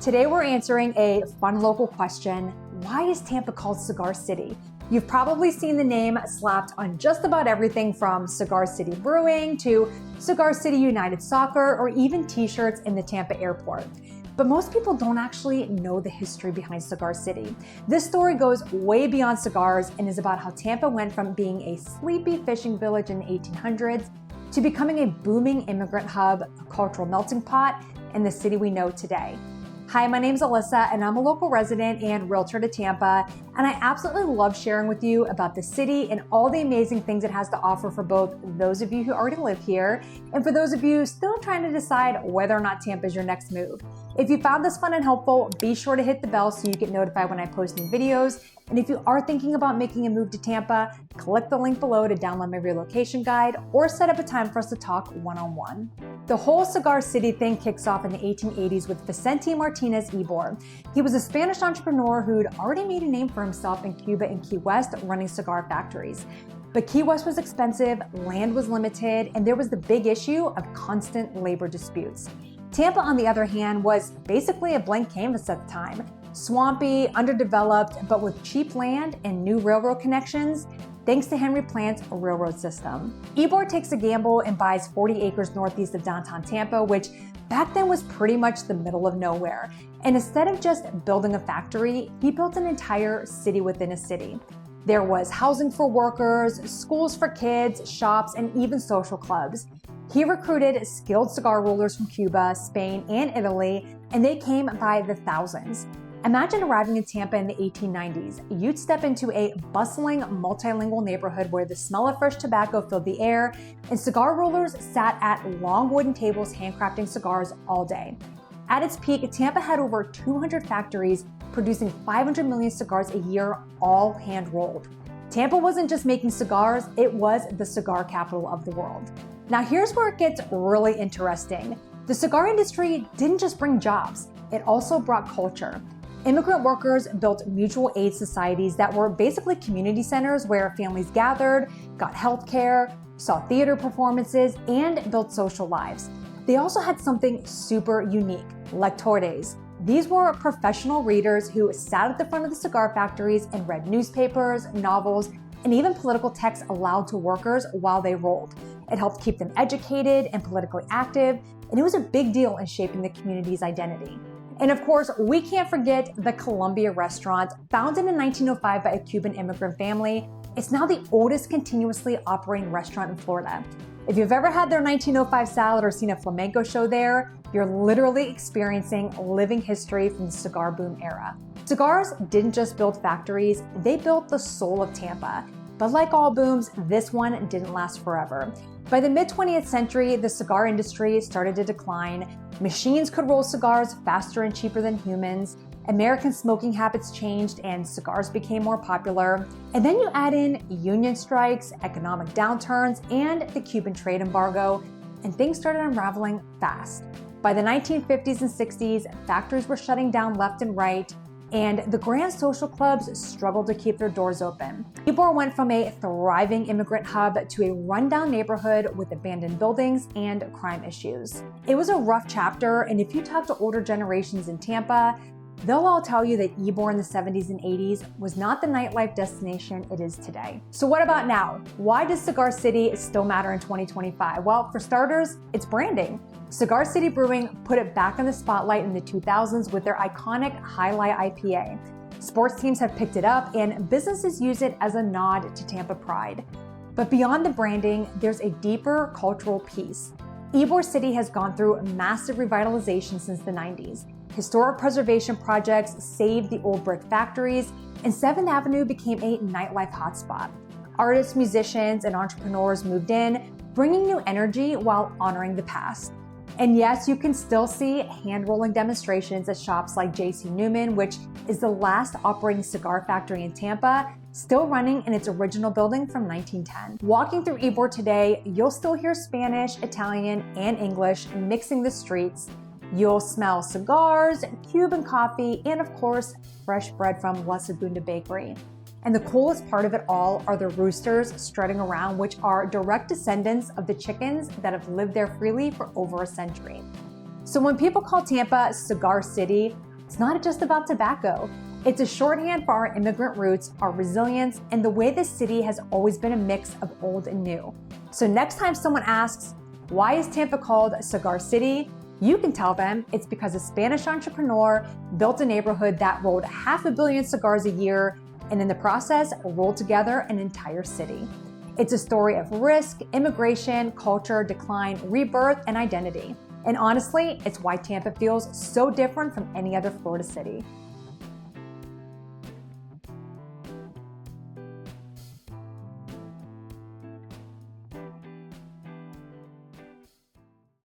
Today we're answering a fun local question. Why is Tampa called Cigar City? You've probably seen the name slapped on just about everything from Cigar City Brewing to Cigar City United Soccer or even t-shirts in the Tampa airport. But most people don't actually know the history behind Cigar City. This story goes way beyond cigars and is about how Tampa went from being a sleepy fishing village in the 1800s to becoming a booming immigrant hub, a cultural melting pot, and the city we know today. Hi, my name's Alyssa and I'm a local resident and realtor to Tampa, and I absolutely love sharing with you about the city and all the amazing things it has to offer for both those of you who already live here and for those of you still trying to decide whether or not Tampa is your next move. If you found this fun and helpful, be sure to hit the bell so you get notified when I post new videos. And if you are thinking about making a move to Tampa, click the link below to download my relocation guide or set up a time for us to talk one-on-one. The whole Cigar City thing kicks off in the 1880s with Vicente Martinez Ybor. He was a Spanish entrepreneur who'd already made a name for himself in Cuba and Key West running cigar factories. But Key West was expensive, land was limited, and there was the big issue of constant labor disputes. Tampa, on the other hand, was basically a blank canvas at the time. Swampy, underdeveloped, but with cheap land and new railroad connections, thanks to Henry Plant's railroad system. Ybor takes a gamble and buys 40 acres northeast of downtown Tampa, which back then was pretty much the middle of nowhere. And instead of just building a factory, he built an entire city within a city. There was housing for workers, schools for kids, shops, and even social clubs. He recruited skilled cigar rollers from Cuba, Spain, and Italy, and they came by the thousands. Imagine arriving in Tampa in the 1890s. You'd step into a bustling, multilingual neighborhood where the smell of fresh tobacco filled the air, and cigar rollers sat at long wooden tables handcrafting cigars all day. At its peak, Tampa had over 200 factories producing 500 million cigars a year, all hand-rolled. Tampa wasn't just making cigars, it was the cigar capital of the world. Now here's where it gets really interesting. The cigar industry didn't just bring jobs, it also brought culture. Immigrant workers built mutual aid societies that were basically community centers where families gathered, got health care, saw theater performances, and built social lives. They also had something super unique, Lectors. These were professional readers who sat at the front of the cigar factories and read newspapers, novels, and even political texts aloud to workers while they rolled. It helped keep them educated and politically active, and it was a big deal in shaping the community's identity. And of course, we can't forget the Columbia restaurant. Founded in 1905 by a Cuban immigrant family, it's now the oldest continuously operating restaurant in Florida. If you've ever had their 1905 salad or seen a flamenco show there, you're literally experiencing living history from the cigar boom era. Cigars didn't just build factories, they built the soul of Tampa. But like all booms, this one didn't last forever. By the mid-20th century, the cigar industry started to decline. Machines could roll cigars faster and cheaper than humans. American smoking habits changed and cigars became more popular. And then you add in union strikes, economic downturns, and the Cuban trade embargo, and things started unraveling fast. By the 1950s and 60s, factories were shutting down left and right, and the grand social clubs struggled to keep their doors open. Ybor went from a thriving immigrant hub to a rundown neighborhood with abandoned buildings and crime issues. It was a rough chapter, and if you talk to older generations in Tampa, they'll all tell you that Ybor in the 70s and 80s was not the nightlife destination it is today. So what about now? Why does Cigar City still matter in 2025? Well, for starters, it's branding. Cigar City Brewing put it back in the spotlight in the 2000s with their iconic Highlight IPA. Sports teams have picked it up and businesses use it as a nod to Tampa pride. But beyond the branding, there's a deeper cultural piece. Ybor City has gone through massive revitalization since the 90s. Historic preservation projects saved the old brick factories, and 7th Avenue became a nightlife hotspot. Artists, musicians, and entrepreneurs moved in, bringing new energy while honoring the past. And yes, you can still see hand-rolling demonstrations at shops like Jc Newman, which is the last operating cigar factory in Tampa, still running in its original building from 1910. Walking through Ybor today, you'll still hear Spanish, Italian, and English mixing the streets. You'll smell cigars, Cuban coffee, and of course, fresh bread from La Segunda Bakery. And the coolest part of it all are the roosters strutting around, which are direct descendants of the chickens that have lived there freely for over a century. So when people call Tampa Cigar City, It's not just about tobacco. It's a shorthand for our immigrant roots, our resilience, and the way this city has always been a mix of old and new. So next time someone asks, why is Tampa called Cigar City? You can tell them it's because a Spanish entrepreneur built a neighborhood that rolled 500 million cigars a year, and in the process rolled together an entire city. It's a story of risk, immigration, culture, decline, rebirth, and identity. And honestly, it's why Tampa feels so different from any other Florida city.